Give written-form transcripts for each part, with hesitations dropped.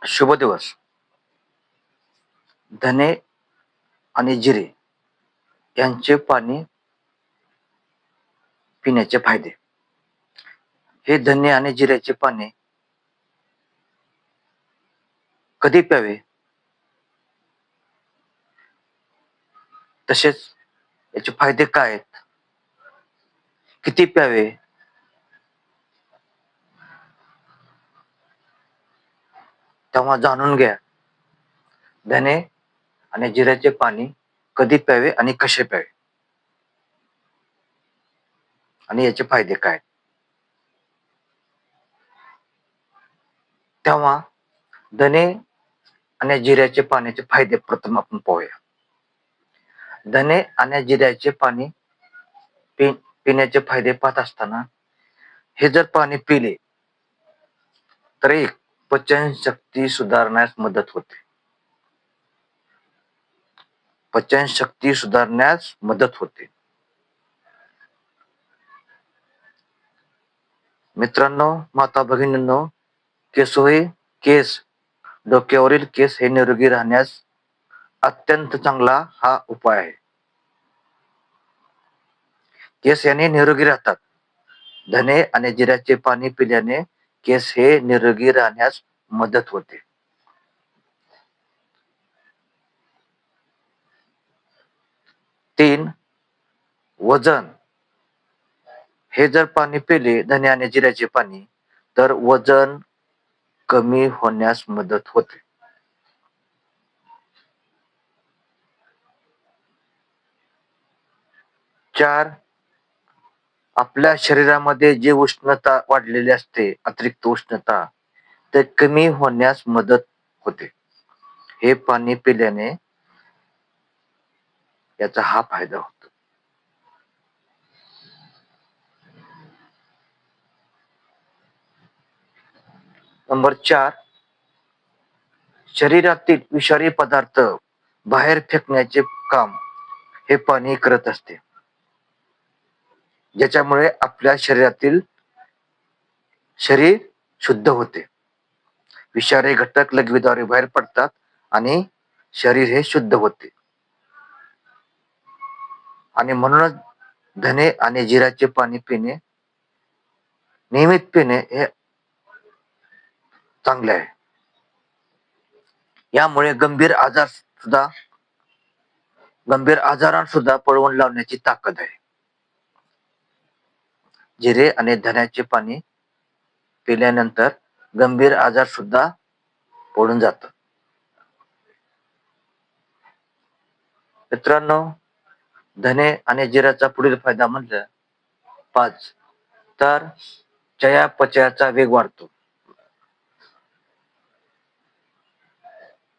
शुभ दिवस. धने आणि जिरे यांचे पाणी पिण्याचे फायदे. हे धने आणि जिऱ्याचे पाणी कधी प्यावे, तसेच याचे फायदे काय आहेत, किती प्यावे, तेव्हा जाणून घ्या. धने आणि जिऱ्याचे पाणी कधी प्यावे आणि कसे प्यावे आणि याचे फायदे काय. तेव्हा धने आणि जिऱ्याचे पाण्याचे फायदे प्रथम आपण पाहूया. धने आणि जिऱ्याचे पाणी पिण्याचे फायदे पाहत असताना हे जर पाणी पिले तर एक पचनशक्ती सुधारण्यास मदत होते. पचनशक्ती सुधारण्यास मदत होते. मित्रांनो, माता भगिनींनो, केस, डोक्यावरील केस हे निरोगी राहण्यास अत्यंत चांगला हा उपाय आहे. केस याने निरोगी राहतात. धने आणि जिऱ्याचे पाणी पिल्याने केस हे निरोगी राहण्यास मदत होते. तीन, वजन. हे जर पाणी पिले, धने आणि जिऱ्याचे पाणी, तर वजन कमी होण्यास मदत होते. 4, आपल्या शरीरामध्ये जे उष्णता वाढलेली असते, अतिरिक्त उष्णता, ते कमी होण्यास मदत होते. हे पाणी पिल्याने याचा हा फायदा होतो. नंबर 4, शरीरातील विषारी पदार्थ बाहेर फेकण्याचे काम हे पाणी करत असते, ज्याच्यामुळे आपल्या शरीर शुद्ध होते. विषारी घटक लघवीद्वारे बाहेर पडतात आणि शरीर हे शुद्ध होते. आणि म्हणूनच धने आणि जिऱ्याचे पाणी पिणे, नियमित पिणे हे चांगले आहे. यामुळे गंभीर आजारांसुद्धा पळवून लावण्याची ताकद आहे. जिरे आणि धन्याचे पाणी पिल्यानंतर गंभीर आजार सुद्धा पळून जातात. मित्रांनो, धने आणि जिऱ्याचा पुढील फायदा म्हणजे 5, तर चयापचयाचा वेग वाढतो.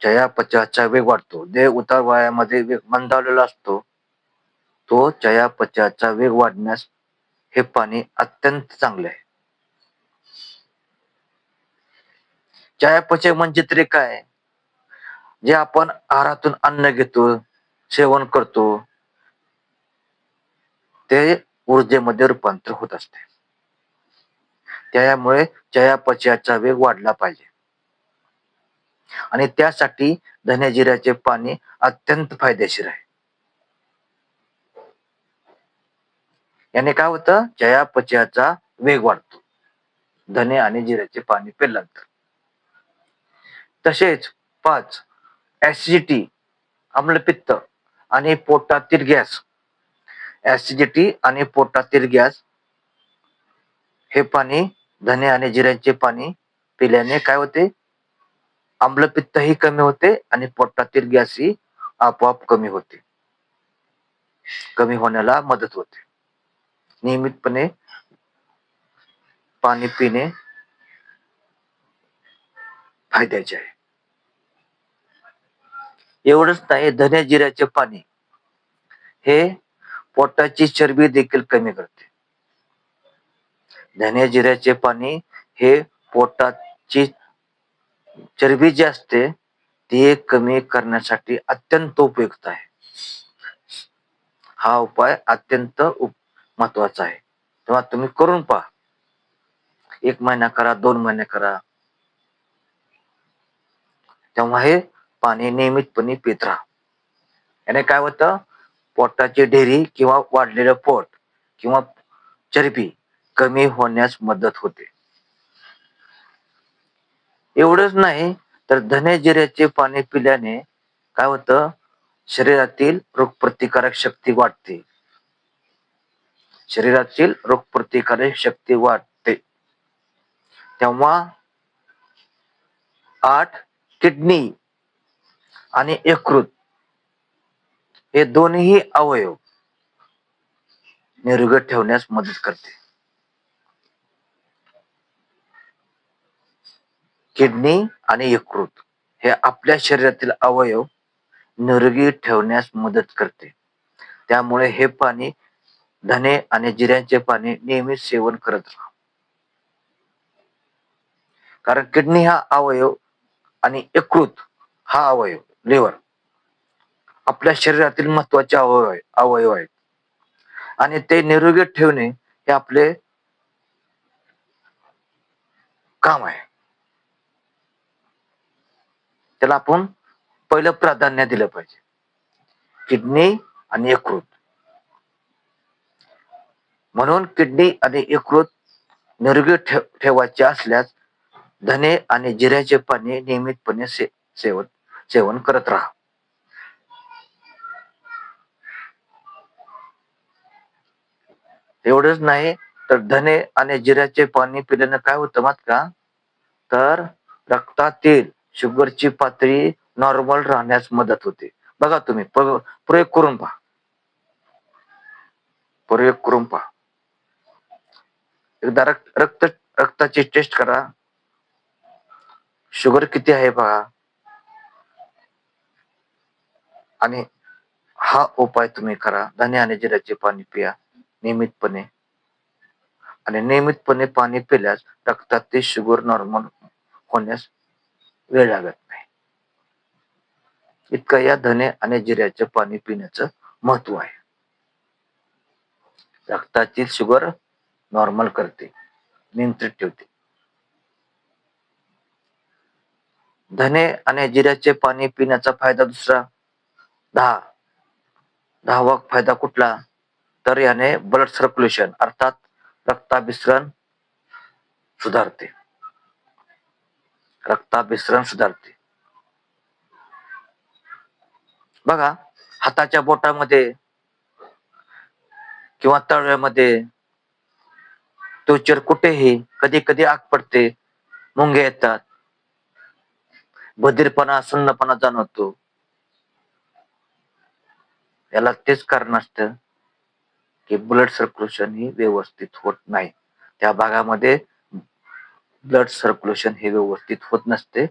चयापचयाचा वेग वाढतो. देह उतार वयामध्ये वेग मंदावलेला असतो, तो चयापचयाचा वेग वाढण्यास हे पाणी अत्यंत चांगले आहे. चयापचय म्हणजे तरी काय? जे आपण आहारातून अन्न घेतो, सेवन करतो, ते ऊर्जेमध्ये रूपांतर होत असते. त्यामुळे चयापचयाचा वेग वाढला पाहिजे आणि त्यासाठी धने जिऱ्याचे पाणी अत्यंत फायदेशीर आहे. याने काय होतं? चयापचयाचा वेग वाढतो धने आणि जिऱ्याचे पाणी पिल्यानंतर. तसेच 5, ऍसिडिटी, आम्लपित्त आणि पोटातील गॅस. ऍसिडिटी आणि पोटातील गॅस हे पाणी, धने आणि जिऱ्याचे पाणी पिल्याने काय होते? आम्लपित्तही कमी होते आणि पोटातील गॅसही आपोआप कमी होते, कमी होण्याला मदत होते. नियमितपणे पाणी पिणे फायद्याचे आहे. एवढंच नाही, धने जिऱ्याचे पाणी हे पोटाची चरबी देखील कमी करते. धने जिऱ्याचे पाणी हे पोटाची चरबी जी असते ती कमी करण्यासाठी अत्यंत उपयुक्त आहे. हा उपाय अत्यंत महत्वाचा आहे. तेव्हा तुम्ही करून पहा. 1 महिना करा, 2 महिने करा. तेव्हा हे पाणी नियमितपणे पित राहा. याने काय होतं, पोटाची ढेरी किंवा वाढलेलं पोट किंवा चरबी कमी होण्यास मदत होते. एवढंच नाही तर धने जिऱ्याचे पाणी पिल्याने काय होतं, शरीरातील रोगप्रतिकारक शक्ती वाढते. शरीरातील रोगप्रतिकारक शक्ती वाढते. तेव्हा 8 किडनी आणि यकृत हे दोन्ही अवयव निरोगी ठेवण्यास मदत करते. किडनी आणि यकृत हे आपल्या शरीरातील अवयव निरोगी ठेवण्यास मदत करते. त्यामुळे हे पाणी, धने आणि जिऱ्याचे पाणी नियमित सेवन करत राहा. कारण किडनी हा अवयव आणि यकृत हा अवयव, लिव्हर, आपल्या शरीरातील महत्वाचे अवयव आहेत आणि ते निरोगी ठेवणे हे आपले काम आहे. त्याला आपण पहिलं प्राधान्य दिलं पाहिजे. किडनी आणि यकृत. म्हणून किडनी आणि यकृत निरोगी ठेवायचे असल्यास धने आणि जिऱ्याचे पाणी नियमितपणे सेवन करत राहा. एवढंच नाही तर धने आणि जिऱ्याचे पाणी पिल्यानं काय होतं माहित का, तर रक्तातील शुगरची पातळी नॉर्मल राहण्यास मदत होते. बघा तुम्ही प्रयोग करून पहा. प्रयोग करून पहा. एकदा रक्ताची टेस्ट करा, शुगर किती आहे पहा, आणि हा उपाय तुम्ही करा. धने आणि जिऱ्याचे पाणी पिया नियमितपणे, आणि नियमितपणे पाणी पिल्यास रक्तातील शुगर नॉर्मल होण्यास वेळ लागत नाही. इतकं या धने आणि जिऱ्याचे पाणी पिण्याचं महत्व आहे. रक्तातील शुगर नॉर्मल करते, नियंत्रित ठेवते. धने आणि जिऱ्याचे पाणी पिण्याचा फायदा दुसरा 10वा फायदा कुठला, तर याने ब्लड सर्क्युलेशन अर्थात रक्ताभिसरण सुधारते. रक्ताभिसरण सुधारते. बघा, हाताच्या बोटामध्ये किंवा तळव्यामध्ये, त्वचेवर कुठेही कधी कधी आग पडते, मुंग्या येतात, बधीरपणा, सुन्नपणा जाणवतो. याला तेच कारण असतं की ब्लड सर्क्युलेशन ही व्यवस्थित होत नाही. त्या भागामध्ये ब्लड सर्क्युलेशन हे व्यवस्थित होत नसते.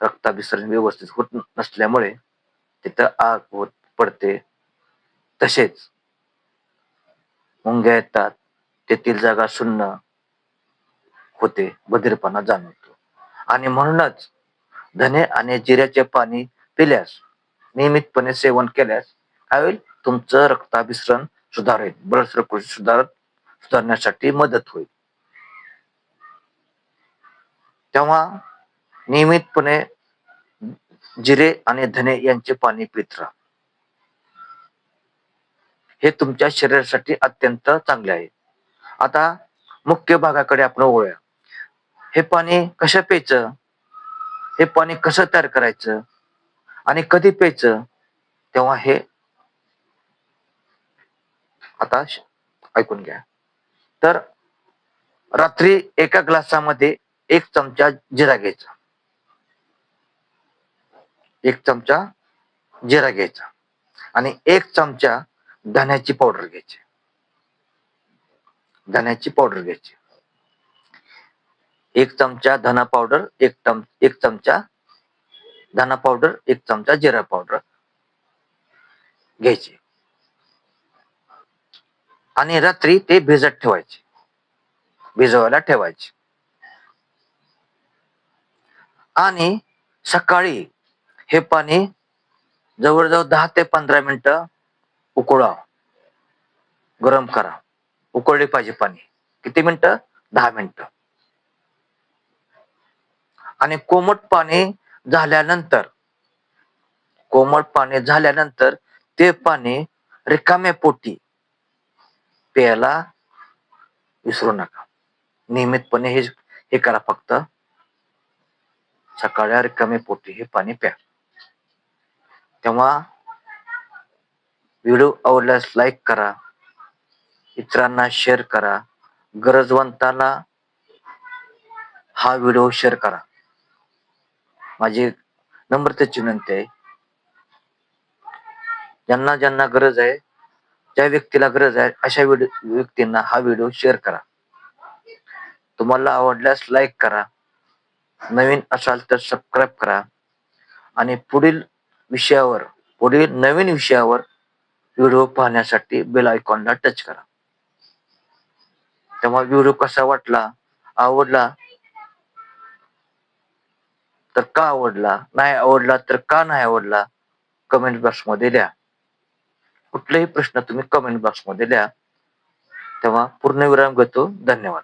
रक्ताभिसरण व्यवस्थित होत नसल्यामुळे तिथं आग होत पडते. तसेच मुंग्या येतात, तेथील जागा सुन्न होते, बधीरपणा जाणवतो. आणि म्हणूनच धने आणि जिऱ्याचे पाणी पिल्यास, नियमितपणे सेवन केल्यास काय होईल, तुमचं रक्ताभिसरण सुधारेल, ब्लड सर्क्युलेशन सुधारण्यासाठी मदत होईल. तेव्हा नियमितपणे जिरे आणि धने यांचे पाणी पित राहा. हे तुमच्या शरीरासाठी अत्यंत चांगले आहे. आता मुख्य भागाकडे आपण वळूया. हे पाणी कसं प्यायचं, हे पाणी कसं तयार करायचं आणि कधी प्यायचं, तेव्हा हे आता ऐकून घ्या. तर रात्री एका ग्लासामध्ये 1 चमचा जिरा घ्यायचा. 1 चमचा जिरा घ्यायचा आणि 1 चमचा धण्याची पावडर घ्यायची. धण्याची पावडर घ्यायची. 1 चमचा धना पावडर, 1 चमचा धना पावडर, 1 चमचा जिरा पावडर घ्यायची आणि रात्री ते भिजत ठेवायचे, भिजवायला ठेवायचे. आणि सकाळी हे पाणी जवळजवळ 10 ते 15 मिनिटं उकळा, गरम करा. उकळले पाहिजे पाणी. किती मिनिटं? 10 मिनिटं. आणि कोमट पाणी झाल्यानंतर, कोमट पाणी झाल्यानंतर ते पाणी रिकाम्या पोटी प्यायला विसरू नका. नियमितपणे हे करा. फक्त सकाळी रिकाम्या पोटी हे पाणी प्या. तेव्हा व्हिडिओ आवडल्यास लाईक करा, इतरांना शेअर करा, गरजवंताला हा व्हिडिओ शेअर करा. माझी नम्रतेची विनंती आहे. ज्यांना ज्यांना गरज आहे, ज्या व्यक्तीला गरज आहे, अशा व्यक्तींना हा व्हिडिओ शेअर करा. तुम्हाला आवडल्यास लाईक करा, नवीन असाल तर सबस्क्राईब करा आणि पुढील नवीन विषयावर व्हिडिओ पाहण्यासाठी बेल आयकॉनला टच करा. तेव्हा व्हिडिओ कसा वाटला, आवडला तर का आवडला, नाही आवडला तर का नाही आवडला, कमेंट बॉक्समध्ये द्या. कुठलेही प्रश्न तुम्ही कमेंट बॉक्समध्ये द्या. तेव्हा पूर्णविराम घेतो. धन्यवाद.